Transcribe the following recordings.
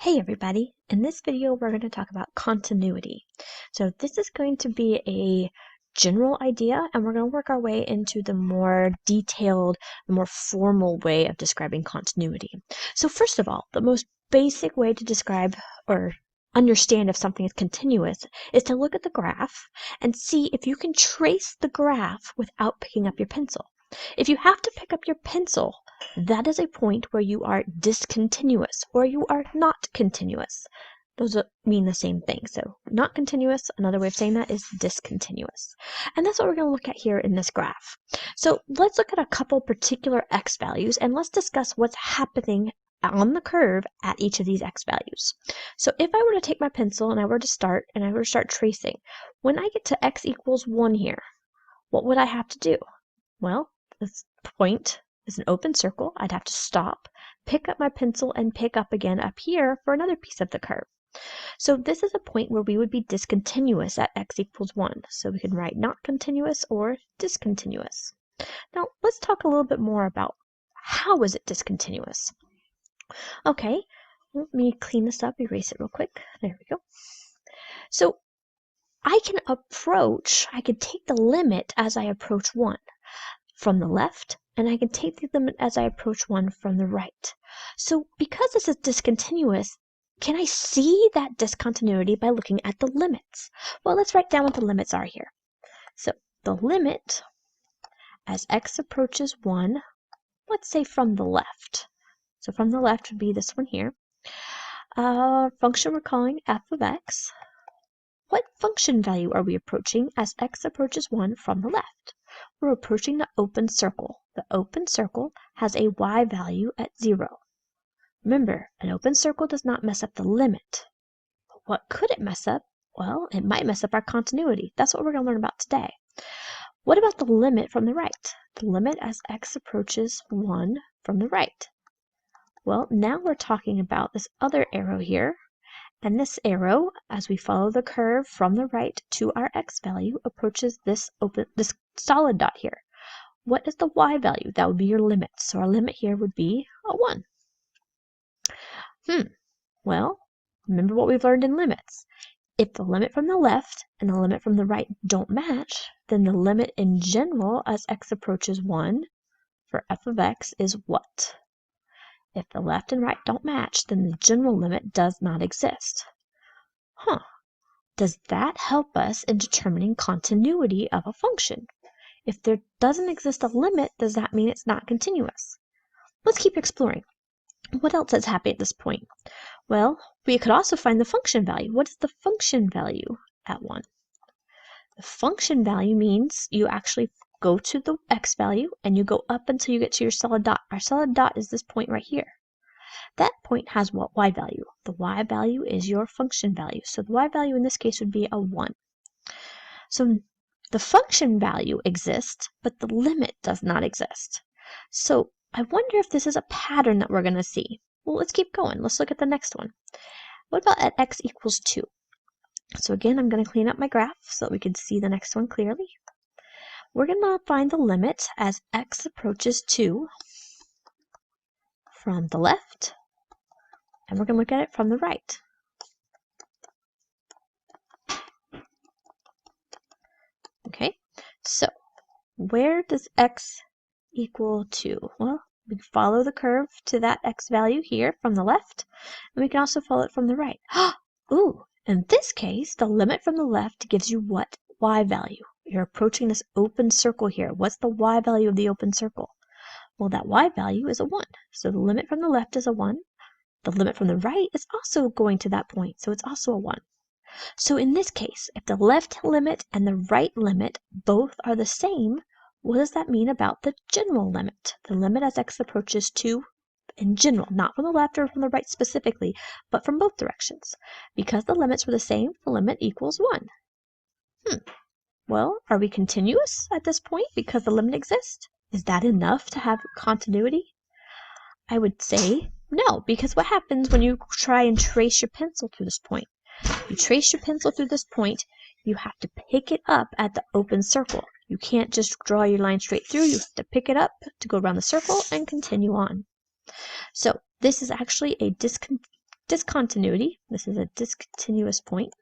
Hey everybody! In this video we're going to talk about continuity. So this is going to be a general idea and we're going to work our way into the more detailed, the more formal way of describing continuity. So first of all, the most basic way to describe or understand if something is continuous is to look at the graph and see if you can trace the graph without picking up your pencil. If you have to pick up your pencil, that is a point where you are discontinuous or you are not continuous. Those mean the same thing. So not continuous, another way of saying that is discontinuous. And that's what we're going to look at here in this graph. So let's look at a couple particular x values and let's discuss what's happening on the curve at each of these x values. So if I were to take my pencil and I were to start tracing, when I get to x equals 1 here, what would I have to do? Well, this point is an open circle. I'd have to stop, pick up my pencil, and pick up again up here for another piece of the curve. So this is a point where we would be discontinuous at x equals 1. So we can write not continuous or discontinuous. Now let's talk a little bit more about how is it discontinuous. Okay, let me clean this up, erase it real quick. There we go. So I can take the limit as I approach 1 from the left, and I can take the limit as I approach 1 from the right. So because this is discontinuous, can I see that discontinuity by looking at the limits? Well, let's write down what the limits are here. So the limit as x approaches 1, let's say from the left. So from the left would be this one here. Function we're calling f of x. What function value are we approaching as x approaches 1 from the left? We're approaching the open circle. The open circle has a y value at 0. Remember, an open circle does not mess up the limit. But what could it mess up? Well, it might mess up our continuity. That's what we're going to learn about today. What about the limit from the right? The limit as x approaches 1 from the right. Well, now we're talking about this other arrow here. And this arrow, as we follow the curve from the right to our x value, approaches this solid dot here. What is the y value? That would be your limit. So our limit here would be a 1. Well, remember what we've learned in limits. If the limit from the left and the limit from the right don't match, then the limit in general as x approaches 1 for f of x is what? If the left and right don't match, then the general limit does not exist. Does that help us in determining continuity of a function? If there doesn't exist a limit, does that mean it's not continuous? Let's keep exploring. What else is happening at this point? Well, we could also find the function value. What is the function value at 1? The function value means you actually go to the x value and you go up until you get to your solid dot. Our solid dot is this point right here. That point has what y value? The y value is your function value. So the y value in this case would be a 1. So the function value exists, but the limit does not exist. So I wonder if this is a pattern that we're going to see. Well, let's keep going. Let's look at the next one. What about at x equals 2? So again, I'm going to clean up my graph so that we can see the next one clearly. We're going to find the limit as x approaches 2 from the left, and we're going to look at it from the right. Okay, so where does x equal 2? Well, we follow the curve to that x value here from the left, and we can also follow it from the right. Ooh, in this case, the limit from the left gives you what y value? You're approaching this open circle here. What's the y value of the open circle? Well, that y value is a 1. So the limit from the left is a 1. The limit from the right is also going to that point, so it's also a 1. So in this case, if the left limit and the right limit both are the same, what does that mean about the general limit? The limit as x approaches 2 in general, not from the left or from the right specifically, but from both directions. Because the limits were the same, the limit equals 1. Well, are we continuous at this point because the limit exists? Is that enough to have continuity? I would say no, because what happens when you try and trace your pencil through this point? You trace your pencil through this point, you have to pick it up at the open circle. You can't just draw your line straight through, you have to pick it up to go around the circle and continue on. So this is actually a discontinuity. This is a discontinuous point.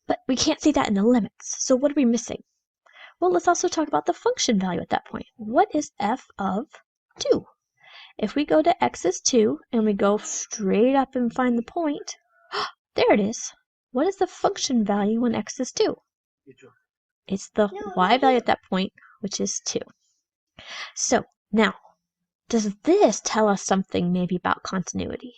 But we can't see that in the limits. So what are we missing? Well, let's also talk about the function value at that point. What is f of 2? If we go to x is 2 and we go straight up and find the point, there it is. What is the function value when x is 2? It's the y value at that point, which is 2. So now, does this tell us something maybe about continuity?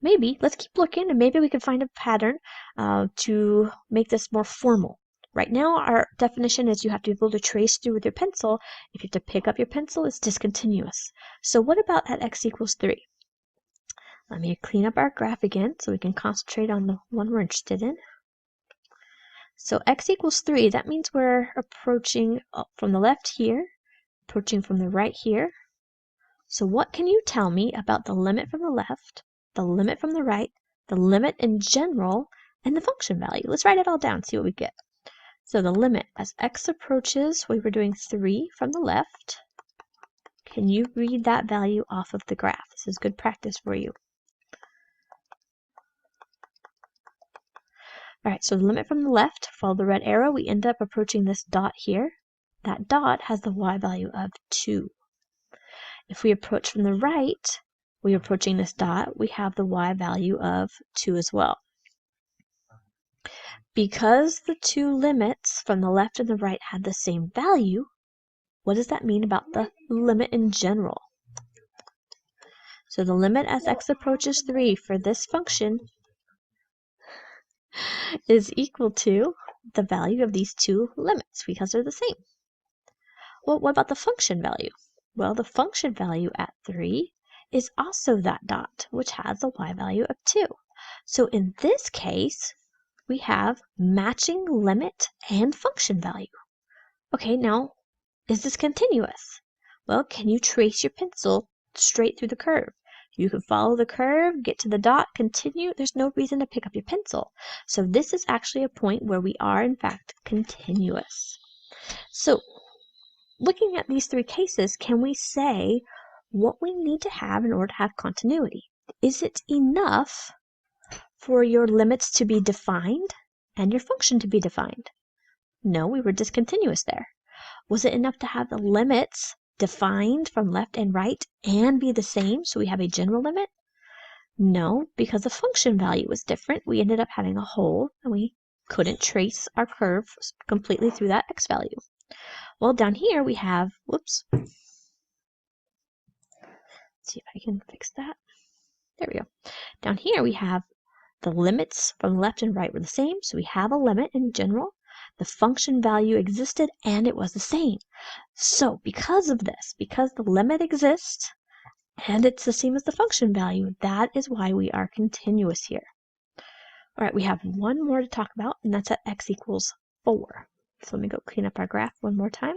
Maybe. Let's keep looking and maybe we can find a pattern to make this more formal. Right now, our definition is you have to be able to trace through with your pencil. If you have to pick up your pencil, it's discontinuous. So what about at x equals 3? Let me clean up our graph again so we can concentrate on the one we're interested in. So x equals 3, that means we're approaching from the left here, approaching from the right here. So what can you tell me about the limit from the left, the limit from the right, the limit in general, and the function value? Let's write it all down, see what we get. So the limit as x approaches, we were doing 3 from the left. Can you read that value off of the graph? This is good practice for you. All right, so the limit from the left, follow the red arrow, we end up approaching this dot here. That dot has the y value of 2. If we approach from the right, we're approaching this dot, we have the y value of 2 as well. Because the two limits from the left and the right had the same value, what does that mean about the limit in general? So the limit as x approaches 3 for this function is equal to the value of these two limits because they're the same. Well, what about the function value? Well, the function value at 3 is also that dot, which has a y value of 2. So in this case, we have matching limit and function value. Okay, now, is this continuous? Well, can you trace your pencil straight through the curve? You can follow the curve, get to the dot, continue. There's no reason to pick up your pencil. So this is actually a point where we are, in fact, continuous. So looking at these three cases, can we say what we need to have in order to have continuity? Is it enough for your limits to be defined and your function to be defined? No, we were discontinuous there. Was it enough to have the limits defined from left and right and be the same so we have a general limit? No, because the function value was different. We ended up having a hole and we couldn't trace our curve completely through that x value. Well, down here we have, whoops, let's see if I can fix that. There we go. Down here we have the limits from left and right were the same, so we have a limit in general. The function value existed and it was the same. So because of this, because the limit exists and it's the same as the function value, that is why we are continuous here. All right, we have one more to talk about, and that's at x equals 4. So let me go clean up our graph one more time.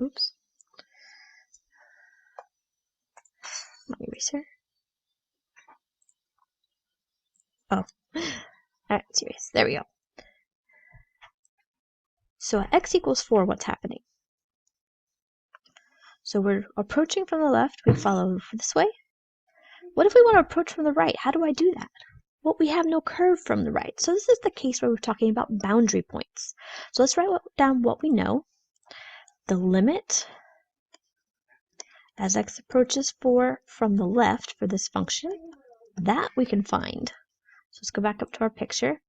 Oops. My eraser. Oh. All right, serious. There we go. So at x equals 4, what's happening? So we're approaching from the left, we follow this way. What if we want to approach from the right? How do I do that? Well, we have no curve from the right. So this is the case where we're talking about boundary points. So let's write down what we know. The limit as x approaches 4 from the left for this function, that we can find. So let's go back up to our picture.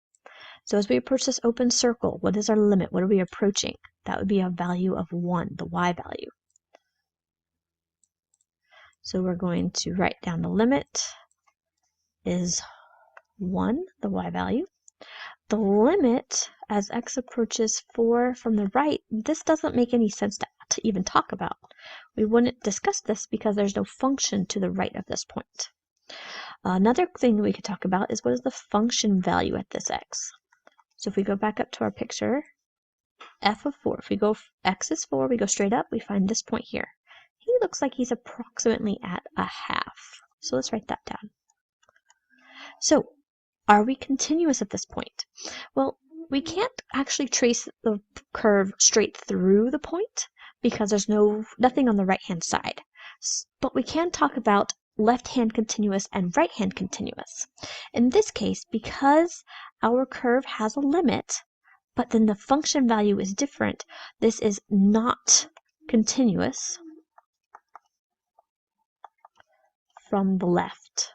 So as we approach this open circle, what is our limit? What are we approaching? That would be a value of 1, the y value. So we're going to write down the limit is 1, the y value. The limit as x approaches 4 from the right, this doesn't make any sense to even talk about. We wouldn't discuss this because there's no function to the right of this point. Another thing we could talk about is what is the function value at this x? So if we go back up to our picture, f of 4, if we go x is 4, we go straight up, we find this point here. He looks like he's approximately at a half. So let's write that down. So are we continuous at this point? Well, we can't actually trace the curve straight through the point because there's nothing on the right-hand side. But we can talk about left-hand continuous and right-hand continuous. In this case, because our curve has a limit, but then the function value is different, this is not continuous from the left.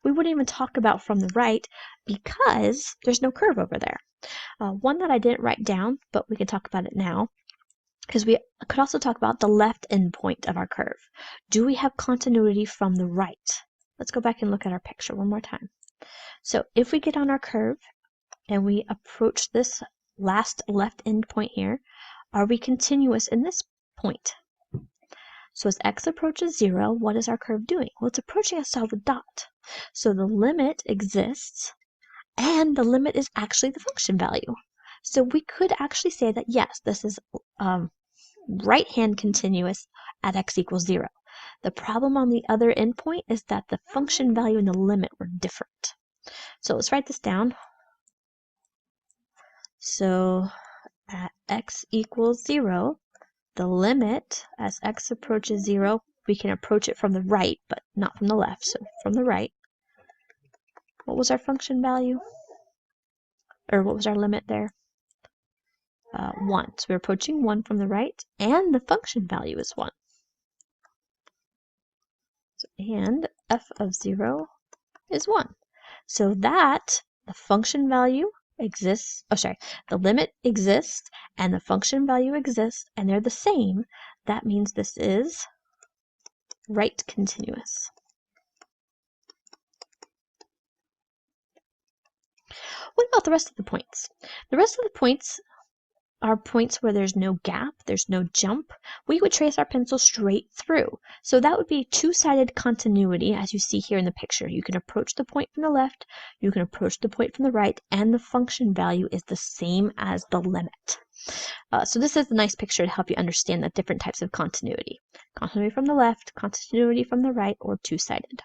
We wouldn't even talk about from the right because there's no curve over there. One that I didn't write down, but we can talk about it now, because we could also talk about the left endpoint of our curve. Do we have continuity from the right? Let's go back and look at our picture one more time. So if we get on our curve and we approach this last left endpoint here, are we continuous in this point? So as x approaches 0, what is our curve doing? Well, it's approaching a solid dot. So the limit exists, and the limit is actually the function value. So we could actually say that, yes, this is right-hand continuous at x equals 0. The problem on the other endpoint is that the function value and the limit were different. So let's write this down. So at x equals 0, the limit as x approaches 0, we can approach it from the right, but not from the left, so from the right. What was our function value? Or what was our limit there? 1. So we're approaching 1 from the right, and the function value is 1. And f of 0 is 1. So that the function value exists, the limit exists and the function value exists, and they're the same. That means this is right continuous. What about the rest of the points? The rest of the points are points where there's no gap, there's no jump. We would trace our pencil straight through. So that would be two-sided continuity, as you see here in the picture. You can approach the point from the left, you can approach the point from the right, and the function value is the same as the limit. So this is a nice picture to help you understand the different types of continuity. Continuity from the left, continuity from the right, or two-sided.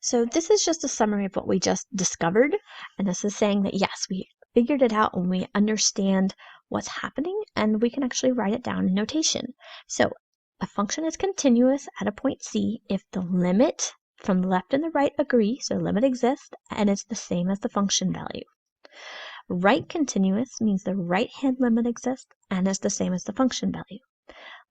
So this is just a summary of what we just discovered, and this is saying that yes, we figured it out and we understand what's happening, and we can actually write it down in notation. So a function is continuous at a point C if the limit from the left and the right agree, so the limit exists, and it's the same as the function value. Right continuous means the right-hand limit exists and is the same as the function value.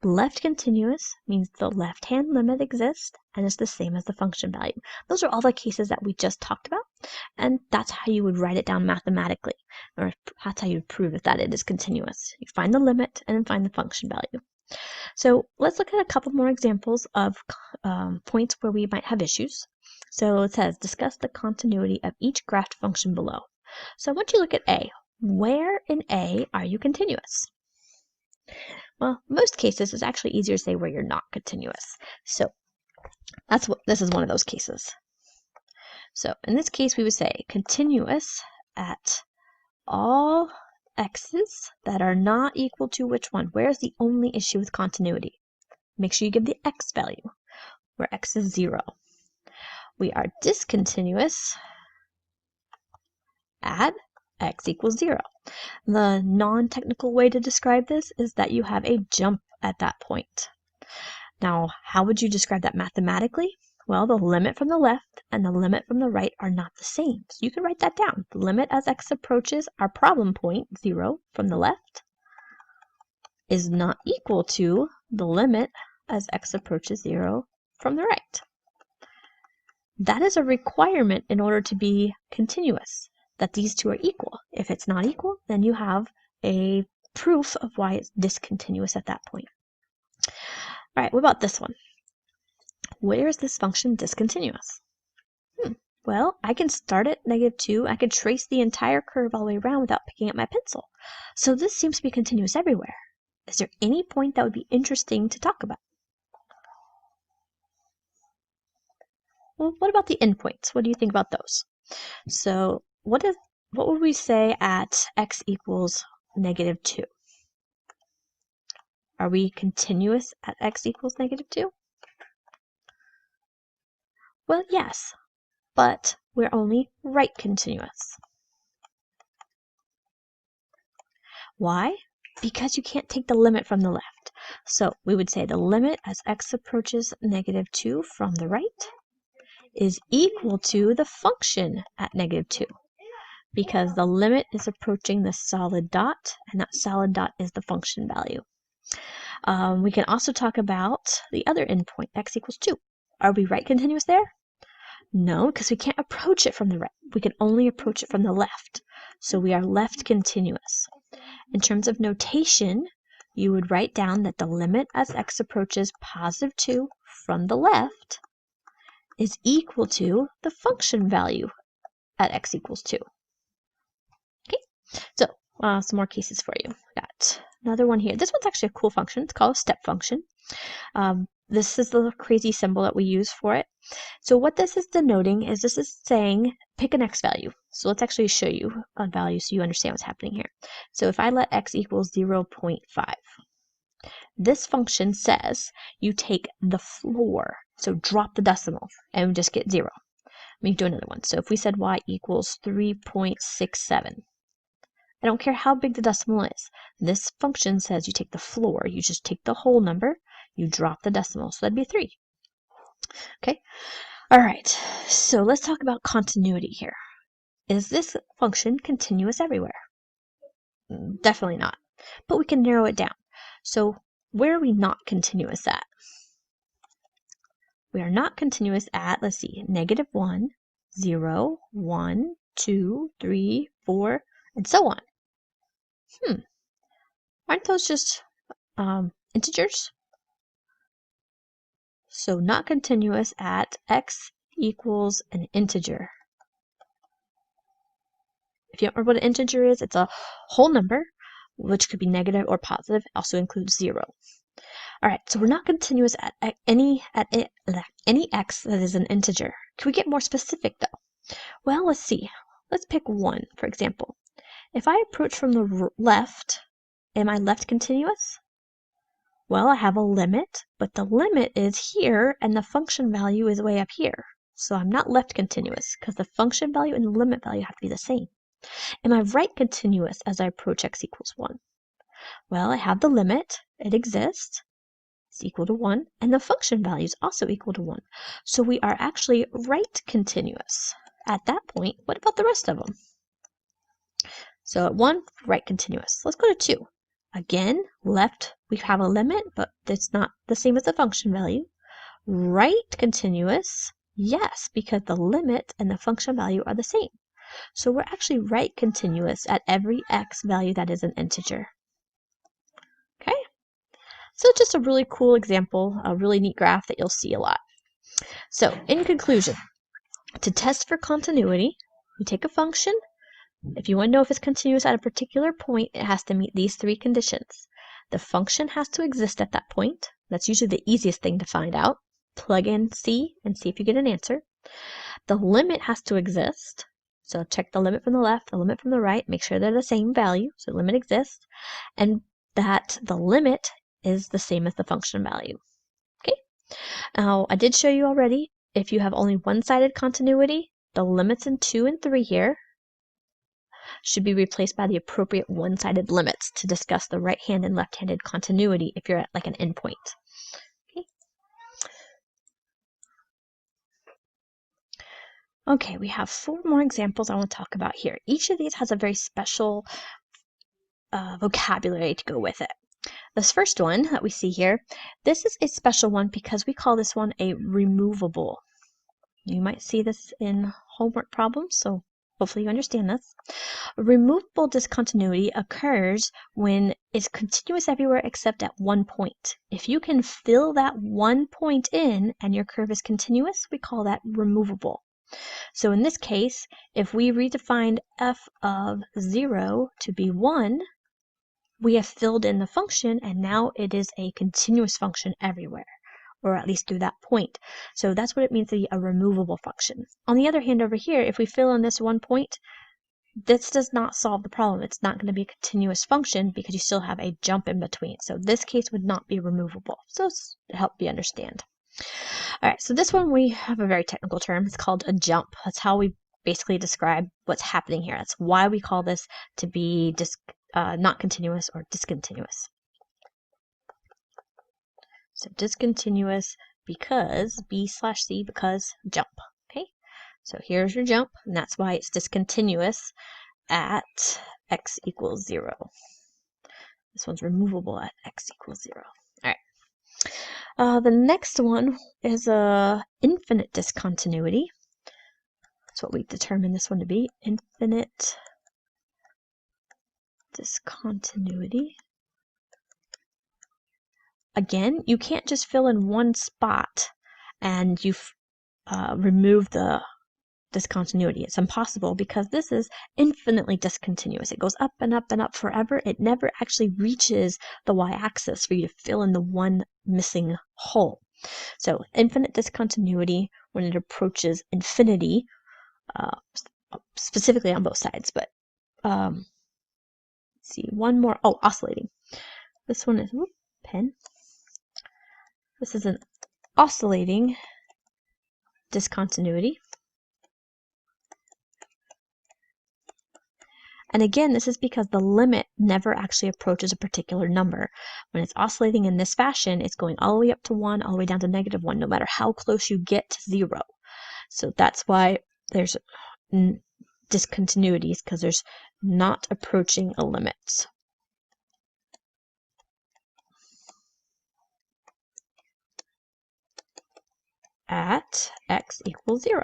Left continuous means the left-hand limit exists and is the same as the function value. Those are all the cases that we just talked about, and that's how you would write it down mathematically, or that's how you would prove that it is continuous. You find the limit and then find the function value. So let's look at a couple more examples of points where we might have issues. So it says, discuss the continuity of each graphed function below. So I want you to look at A. Where in A are you continuous? Well, most cases, it's actually easier to say where you're not continuous. So this is one of those cases. So in this case, we would say continuous at all x's that are not equal to which one? Where's the only issue with continuity? Make sure you give the x value, where x is 0. We are discontinuous at x equals 0. The non-technical way to describe this is that you have a jump at that point. Now, how would you describe that mathematically? Well, the limit from the left and the limit from the right are not the same. So you can write that down. The limit as x approaches our problem point, 0, from the left, is not equal to the limit as x approaches 0 from the right. That is a requirement in order to be continuous, that these two are equal. If it's not equal, then you have a proof of why it's discontinuous at that point. All right, what about this one? Where is this function discontinuous? Well, I can start at -2. I can trace the entire curve all the way around without picking up my pencil. So this seems to be continuous everywhere. Is there any point that would be interesting to talk about? Well, what about the endpoints? What do you think about those? So what would we say at x equals -2? Are we continuous at x equals -2? Well, yes, but we're only right continuous. Why? because you can't take the limit from the left. So we would say the limit as x approaches -2 from the right is equal to the function at -2, because the limit is approaching the solid dot, and that solid dot is the function value. We can also talk about the other endpoint, x equals 2. Are we right continuous there? No, because we can't approach it from the right. We can only approach it from the left. So we are left continuous. In terms of notation, you would write down that the limit as x approaches +2 from the left is equal to the function value at x equals 2. Okay, so some more cases for you. Got another one here. This one's actually a cool function. It's called a step function. This is the crazy symbol that we use for it. So what this is denoting is this is saying pick an x value. So let's actually show you a value so you understand what's happening here. So if I let x equal 0.5, this function says you take the floor, so drop the decimal, and we just get 0. Let me do another one. So if we said y equals 3.67, I don't care how big the decimal is. This function says you take the floor, you just take the whole number, you drop the decimal, so that'd be 3. Okay, all right, so let's talk about continuity here. Is this function continuous everywhere? Definitely not, but we can narrow it down. So where are we not continuous at? We are not continuous at, let's see, -1, 0, 1, 2, 3, 4, and so on. Aren't those just integers? So not continuous at x equals an integer. If you don't remember what an integer is, it's a whole number, which could be negative or positive. It also includes 0. All right, so we're not continuous at any x that is an integer. Can we get more specific though? Well, let's see. Let's pick 1, for example. If I approach from the left, am I left continuous? Well, I have a limit, but the limit is here and the function value is way up here. So I'm not left continuous because the function value and the limit value have to be the same. Am I right continuous as I approach x equals 1? Well, I have the limit, it exists, it's equal to 1, and the function value is also equal to 1. So we are actually right continuous. At that point, what about the rest of them? So at 1, right continuous. Let's go to 2. Again, left, we have a limit, but it's not the same as the function value. Right continuous, yes, because the limit and the function value are the same. So we're actually right continuous at every x value that is an integer. Okay? So just a really cool example, a really neat graph that you'll see a lot. So in conclusion, to test for continuity, we take a function. If you want to know if it's continuous at a particular point, it has to meet these 3 conditions. The function has to exist at that point. That's usually the easiest thing to find out. Plug in C and see if you get an answer. The limit has to exist. So check the limit from the left, the limit from the right, make sure they're the same value, so the limit exists, and that the limit is the same as the function value. Okay? Now, I did show you already, if you have only one-sided continuity, the limits in 2 and 3 here should be replaced by the appropriate one-sided limits to discuss the right-hand and left-handed continuity if you're at like an endpoint. Okay, we have 4 more examples I want to talk about here. Each of these has a very special vocabulary to go with it. This first one that we see here, this is a special one because we call this one a removable. You might see this in homework problems, so hopefully you understand this. A removable discontinuity occurs when it's continuous everywhere except at one point. If you can fill that one point in and your curve is continuous, we call that removable. So in this case, if we redefined f of 0 to be 1, we have filled in the function and now it is a continuous function everywhere, or at least through that point. So that's what it means to be a removable function. On the other hand, over here, if we fill in this one point, this does not solve the problem. It's not going to be a continuous function because you still have a jump in between. So this case would not be removable. So to help you understand. All right, so this one we have a very technical term. It's called a jump. That's how we basically describe what's happening here. That's why we call this to be not continuous or discontinuous. So discontinuous because B/C because jump. Okay, so here's your jump, and that's why it's discontinuous at x equals 0. This one's removable at x equals 0. All right. The next one is a infinite discontinuity. That's what we determined this one to be. Infinite discontinuity. Again, you can't just fill in one spot and you've removed the discontinuity. It's impossible because this is infinitely discontinuous. It goes up and up and up forever. It never actually reaches the y-axis for you to fill in the one missing hole. So infinite discontinuity, when it approaches infinity, specifically on both sides, but let's see, one more. Oh, oscillating. This one is, pen. This is an oscillating discontinuity. And again, this is because the limit never actually approaches a particular number. When it's oscillating in this fashion, it's going all the way up to 1, all the way down to -1, no matter how close you get to 0. So that's why there's discontinuities, because there's not approaching a limit. At x equals 0.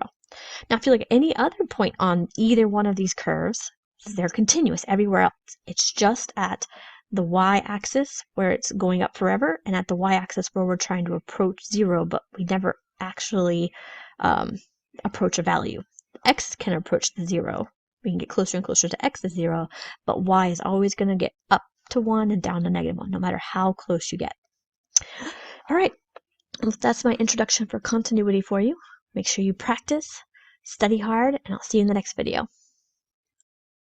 Now, if you look at any other point on either one of these curves, they're continuous everywhere else. It's just at the y-axis where it's going up forever, and at the y-axis where we're trying to approach 0, but we never actually approach a value. X can approach the 0. We can get closer and closer to x is 0, but y is always going to get up to 1 and down to -1, no matter how close you get. All right. That's my introduction for continuity for you. Make sure you practice, study hard, and I'll see you in the next video.